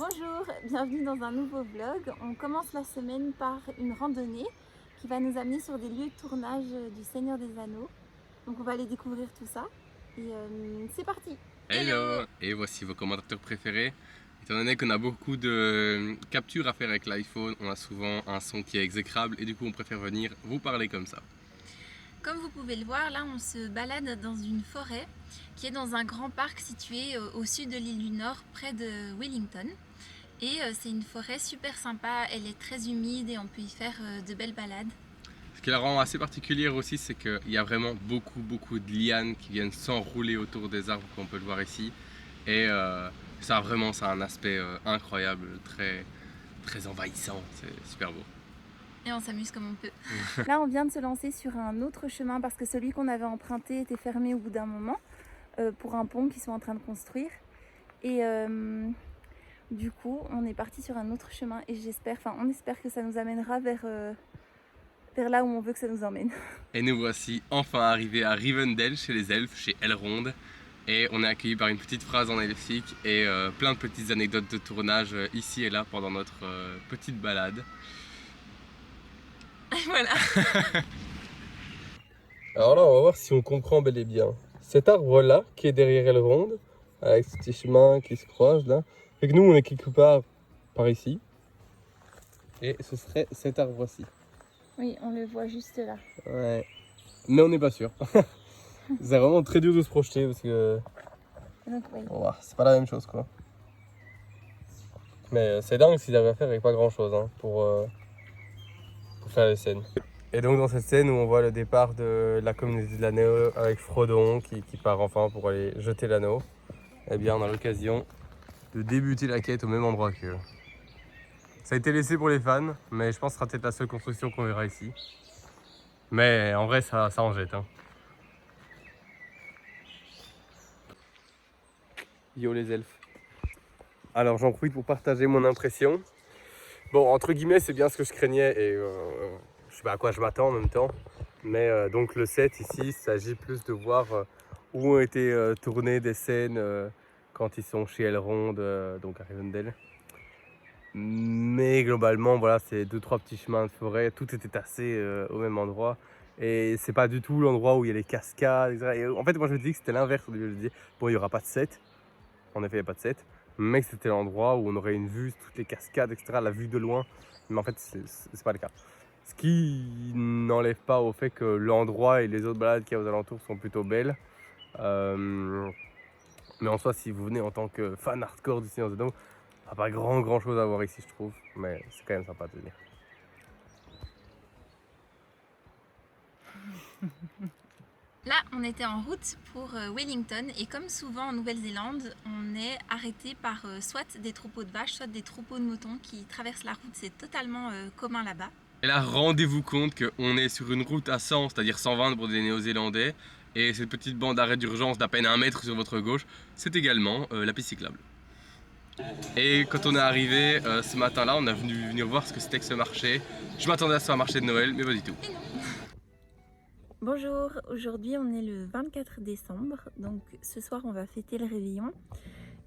Bonjour, bienvenue dans un nouveau vlog. On commence la semaine par une randonnée qui va nous amener sur des lieux de tournage du Seigneur des Anneaux. Donc on va aller découvrir tout ça et c'est parti. Hello! Et voici vos commentateurs préférés. Étant donné qu'on a beaucoup de captures à faire avec l'iPhone, on a souvent un son qui est exécrable et du coup on préfère venir vous parler comme ça. Comme vous pouvez le voir, là on se balade dans une forêt qui est dans un grand parc situé au sud de l'île du Nord, près de Wellington. Et c'est une forêt super sympa, elle est très humide et on peut y faire de belles balades. Ce qui la rend assez particulière aussi, c'est qu'il y a vraiment beaucoup de lianes qui viennent s'enrouler autour des arbres, comme on peut le voir ici. Et ça a un aspect incroyable, très envahissant, c'est super beau. Et on s'amuse comme on peut. Là, on vient de se lancer sur un autre chemin parce que celui qu'on avait emprunté était fermé au bout d'un moment pour un pont qu'ils sont en train de construire. Et du coup, on est parti sur un autre chemin et on espère que ça nous amènera vers là où on veut que ça nous emmène. Et nous voici enfin arrivés à Rivendell, chez les elfes, chez Elrond. Et on est accueillis par une petite phrase en elfique et plein de petites anecdotes de tournage ici et là pendant notre petite balade. Voilà. Alors là, on va voir si on comprend bel et bien. Cet arbre-là, qui est derrière Elrond, avec ce petit chemin qui se croise là, fait que nous, on est quelque part par ici. Et ce serait cet arbre-ci. Oui, on le voit juste là. Ouais. Mais on n'est pas sûr. C'est vraiment très dur de se projeter parce que Donc, oui. ouah, c'est pas la même chose quoi. Mais c'est dingue s'ils avaient à faire avec pas grand chose hein, pour faire les scènes. Et donc dans cette scène où on voit le départ de la communauté de l'anneau avec Frodon qui part enfin pour aller jeter l'anneau, eh bien on a l'occasion de débuter la quête au même endroit qu'eux. Ça a été laissé pour les fans, mais je pense que ce sera peut-être la seule construction qu'on verra ici. Mais en vrai ça en jette. Hein. Yo les elfes. Alors j'en profite pour partager mon impression. Bon, entre guillemets, c'est bien ce que je craignais et je sais pas à quoi je m'attends en même temps. Mais donc le set ici, il s'agit plus de voir où ont été tournées des scènes quand ils sont chez Elrond, donc à Rivendell. Mais globalement, voilà, c'est 2-3 petits chemins de forêt, tout était tassé au même endroit. Et c'est pas du tout l'endroit où il y a les cascades, etc. Et en fait, moi je me dis que c'était l'inverse au début. Je me dis, bon, il n'y aura pas de set. En effet, il n'y a pas de set. Mais c'était l'endroit où on aurait une vue, toutes les cascades, etc. La vue de loin. Mais en fait, c'est pas le cas. Ce qui n'enlève pas au fait que l'endroit et les autres balades qu'il y a aux alentours sont plutôt belles. Mais en soi, si vous venez en tant que fan hardcore du Seigneur des Anneaux, il n'y a pas grand chose à voir ici, je trouve. Mais c'est quand même sympa de venir. Là, on était en route pour Wellington et comme souvent en Nouvelle-Zélande, on est arrêté par soit des troupeaux de vaches, soit des troupeaux de moutons qui traversent la route. C'est totalement commun là-bas. Et là, rendez-vous compte qu'on est sur une route à 100, c'est-à-dire 120 pour des Néo-Zélandais. Et cette petite bande d'arrêt d'urgence d'à peine 1 mètre sur votre gauche, c'est également la piste cyclable. Et quand on est arrivé ce matin-là, on a venu venir voir ce que c'était que ce marché. Je m'attendais à ce soit un marché de Noël, mais pas du tout. Bonjour, aujourd'hui on est le 24 décembre, donc ce soir on va fêter le réveillon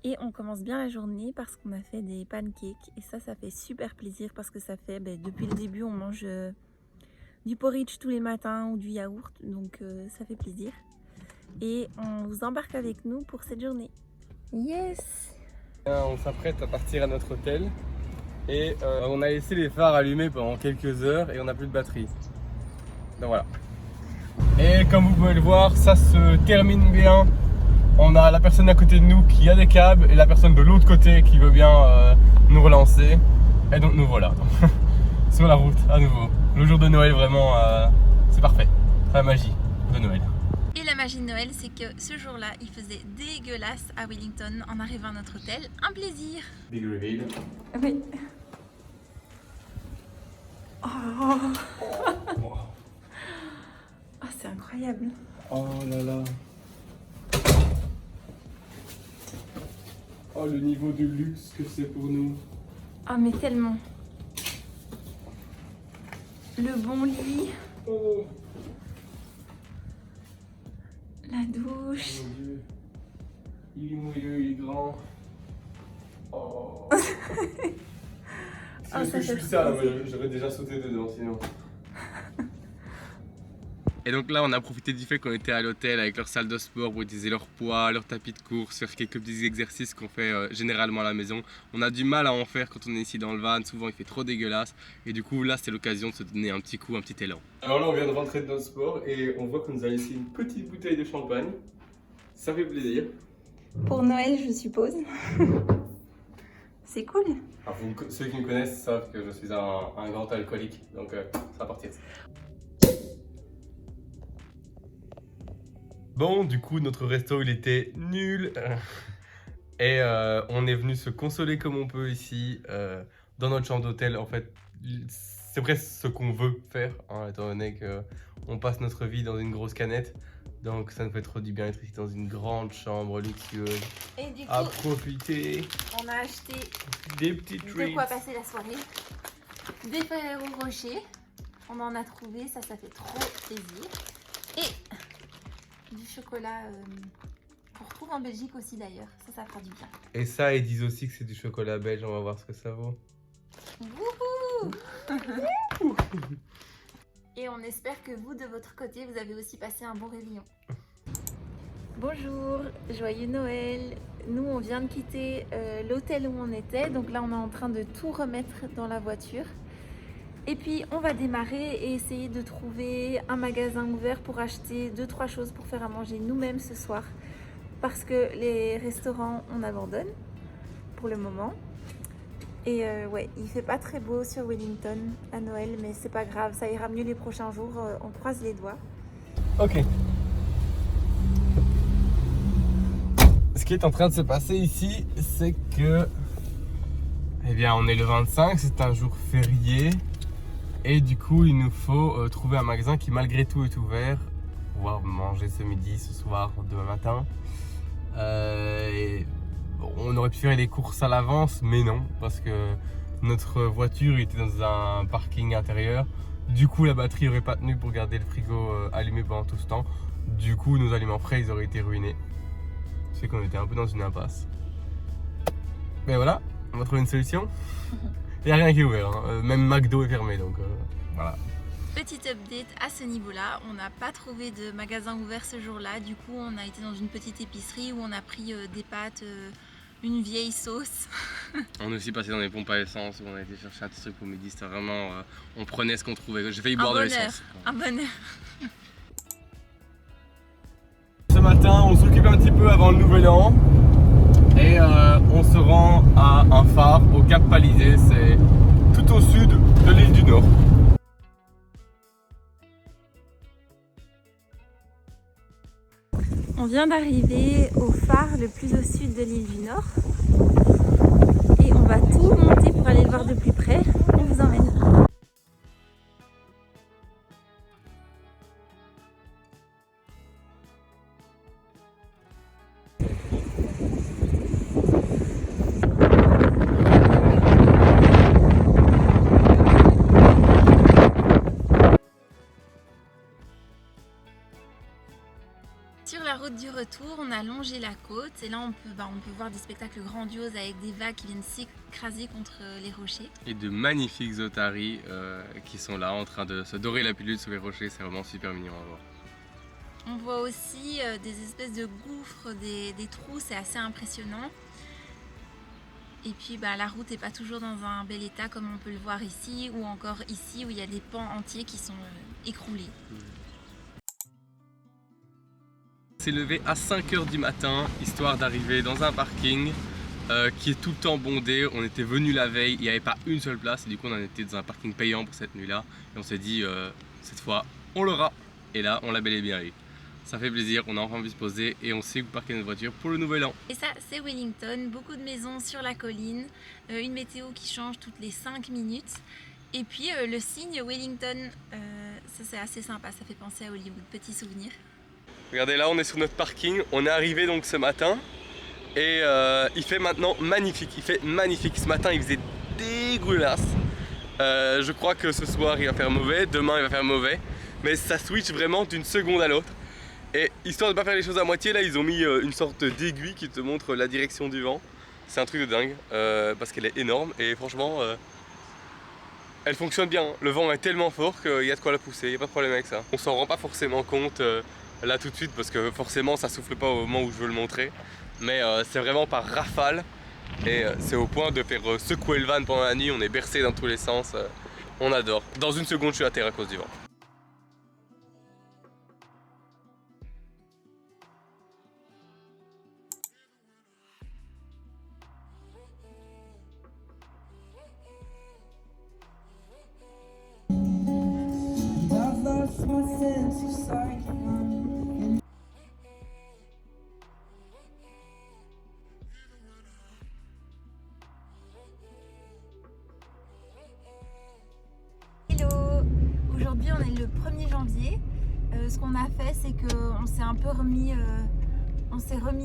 et on commence bien la journée parce qu'on a fait des pancakes et ça fait super plaisir parce que ça fait, depuis le début on mange du porridge tous les matins ou du yaourt, donc ça fait plaisir. Et on vous embarque avec nous pour cette journée. Yes! On s'apprête à partir à notre hôtel et on a laissé les phares allumés pendant quelques heures et on n'a plus de batterie. Donc voilà. Et comme vous pouvez le voir, ça se termine bien. On a la personne à côté de nous qui a des câbles et la personne de l'autre côté qui veut bien nous relancer. Et donc nous voilà sur la route à nouveau. Le jour de Noël vraiment, c'est parfait. C'est la magie de Noël. Et la magie de Noël, c'est que ce jour-là, il faisait dégueulasse à Wellington en arrivant à notre hôtel. Un plaisir! Big reveal. Oui. Oh, oh c'est incroyable. Oh là là. Oh le niveau de luxe que c'est pour nous. Ah mais tellement. Le bon lit, Oh la douche. mon Dieu. Il est moelleux, il est grand. Oh. Ah, Parce que je suis ça, là, j'aurais déjà sauté dedans sinon. Et donc là on a profité du fait qu'on était à l'hôtel avec leur salle de sport pour utiliser leur poids, leur tapis de course, faire quelques petits exercices qu'on fait généralement à la maison. On a du mal à en faire quand on est ici dans le van, souvent il fait trop dégueulasse et du coup là c'est l'occasion de se donner un petit coup, un petit élan. Alors là on vient de rentrer de notre sport et on voit qu'on nous a laissé une petite bouteille de champagne. Ça fait plaisir. Pour Noël, je suppose. C'est cool. Alors, ceux qui me connaissent savent que je suis un grand alcoolique, donc ça va partir. Bon, du coup, notre resto, il était nul. Et on est venu se consoler comme on peut ici, dans notre chambre d'hôtel. En fait, c'est presque ce qu'on veut faire, hein, étant donné qu'on passe notre vie dans une grosse canette. Donc ça nous fait trop du bien d'être ici dans une grande chambre luxueuse. Et du coup, à profiter. On a acheté des petits treats. De quoi passer la soirée. Des Ferrero Rocher. On en a trouvé, ça fait trop plaisir. Et du chocolat qu'on retrouve en Belgique aussi d'ailleurs. Ça fera du bien. Et ça, ils disent aussi que c'est du chocolat belge. On va voir ce que ça vaut. Wouhou. Et on espère que vous, de votre côté, vous avez aussi passé un bon réveillon. Bonjour, joyeux Noël. Nous, on vient de quitter l'hôtel où on était. Donc là, on est en train de tout remettre dans la voiture. Et puis, on va démarrer et essayer de trouver un magasin ouvert pour acheter 2-3 choses pour faire à manger nous-mêmes ce soir. Parce que les restaurants, on abandonne pour le moment. Et ouais, il fait pas très beau sur Wellington à Noël, mais c'est pas grave, ça ira mieux les prochains jours, on croise les doigts. Ok. Ce qui est en train de se passer ici, c'est que, eh bien, on est le 25, c'est un jour férié, et du coup, il nous faut trouver un magasin qui, malgré tout, est ouvert, pour pouvoir manger ce midi, ce soir, demain matin. On aurait pu faire les courses à l'avance, mais non, parce que notre voiture était dans un parking intérieur. Du coup, la batterie n'aurait pas tenu pour garder le frigo allumé pendant tout ce temps. Du coup, nos aliments frais, ils auraient été ruinés. C'est qu'on était un peu dans une impasse. Mais voilà, on va trouver une solution. Il n'y a rien qui est ouvert, hein. Même McDo est fermé, donc voilà. Petite update à ce niveau-là, on n'a pas trouvé de magasin ouvert ce jour-là. Du coup, on a été dans une petite épicerie où on a pris des pâtes, une vieille sauce. On est aussi passé dans les pompes à essence où on a été chercher un petit truc pour midi. C'était vraiment, on prenait ce qu'on trouvait. J'ai failli boire de l'essence. Un bonheur. Ce matin, on s'occupe un petit peu avant le nouvel an et on se rend à un phare au Cap Palisé. C'est tout au sud de l'île du Nord. On vient d'arriver au phare le plus au sud de l'île du Nord et on va tout monter pour aller le voir de plus près. On vous emmène. Sur la route du retour, on a longé la côte et là on peut voir des spectacles grandioses avec des vagues qui viennent s'écraser contre les rochers. Et de magnifiques otaries qui sont là en train de se dorer la pilule sur les rochers, c'est vraiment super mignon à voir. On voit aussi des espèces de gouffres, des trous, c'est assez impressionnant. Et puis la route n'est pas toujours dans un bel état comme on peut le voir ici ou encore ici où il y a des pans entiers qui sont écroulés. On s'est levé à 5 h du matin, histoire d'arriver dans un parking qui est tout le temps bondé. On était venu la veille, il n'y avait pas une seule place et du coup on était dans un parking payant pour cette nuit-là. Et on s'est dit, cette fois, on l'aura. Et là, on l'a bel et bien eu. Ça fait plaisir, on a enfin envie de se poser et on sait où parquer notre voiture pour le nouvel an. Et ça, c'est Wellington, beaucoup de maisons sur la colline, une météo qui change toutes les 5 minutes. Et puis le signe Wellington, ça c'est assez sympa, ça fait penser à Hollywood, petit souvenir. Regardez là, on est sur notre parking, on est arrivé donc ce matin et il fait maintenant magnifique, il fait magnifique. Ce matin il faisait dégueulasse, je crois que ce soir il va faire mauvais, demain il va faire mauvais, mais ça switch vraiment d'une seconde à l'autre. Et histoire de ne pas faire les choses à moitié, là ils ont mis une sorte d'aiguille qui te montre la direction du vent. C'est un truc de dingue parce qu'elle est énorme et franchement elle fonctionne bien. Le vent est tellement fort qu'il y a de quoi la pousser, il n'y a pas de problème avec ça. On s'en rend pas forcément compte là tout de suite parce que forcément ça souffle pas au moment où je veux le montrer. Mais c'est vraiment par rafale et c'est au point de faire secouer le van pendant la nuit. On est bercé dans tous les sens, on adore. Dans une seconde je suis à terre à cause du vent. Hello! Aujourd'hui on est le 1er janvier. Ce qu'on a fait c'est qu'on s'est un peu remis,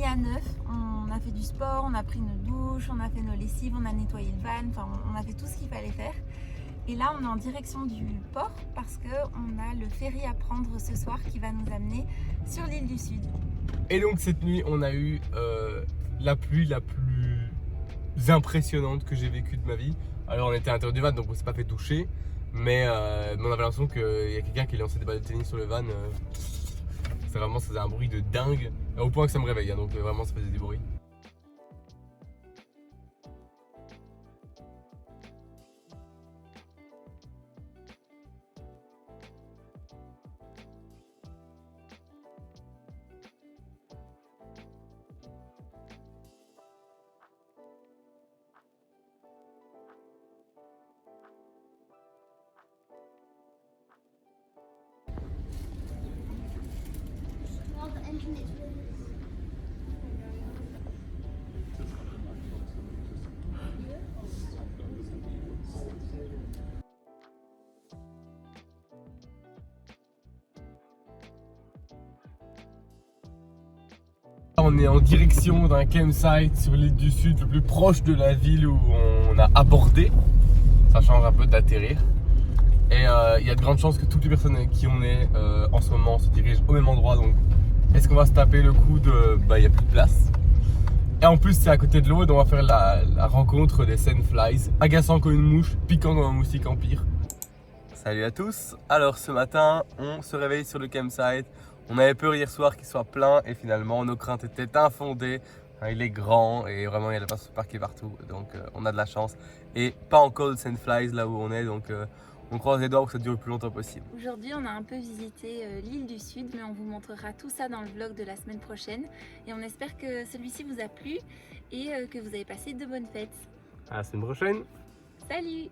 à neuf. On a fait du sport, on a pris nos douches, on a fait nos lessives, on a nettoyé le van, enfin on a fait tout ce qu'il fallait faire. Et là on est en direction du port parce qu'on a le ferry à prendre ce soir qui va nous amener sur l'île du Sud. Et donc cette nuit on a eu la pluie la plus impressionnante que j'ai vécue de ma vie. Alors on était à l'intérieur du van donc on s'est pas fait toucher. Mais on avait l'impression qu'il y a quelqu'un qui lançait des balles de tennis sur le van. Ça faisait un bruit de dingue. Au point que ça me réveille, hein, donc vraiment ça faisait du bruit. On est en direction d'un campsite sur l'île du Sud, le plus proche de la ville où on a abordé. Ça change un peu d'atterrir. Et il y a de grandes chances que toutes les personnes avec qui on est en ce moment se dirigent au même endroit. Donc est-ce qu'on va se taper le coup de il n'y a plus de place? Et en plus c'est à côté de l'eau, donc on va faire la rencontre des sandflies, agaçant comme une mouche, piquant comme un moustique empire. Salut à tous. Alors ce matin on se réveille sur le campsite. On avait peur hier soir qu'il soit plein et finalement nos craintes étaient infondées. Il est grand et vraiment il y a de la place parquée partout, donc on a de la chance. Et pas encore de sandflies là où on est, donc on croise les doigts pour que ça dure le plus longtemps possible. Aujourd'hui on a un peu visité l'île du Sud, mais on vous montrera tout ça dans le vlog de la semaine prochaine. Et on espère que celui-ci vous a plu et que vous avez passé de bonnes fêtes. À la semaine prochaine. Salut!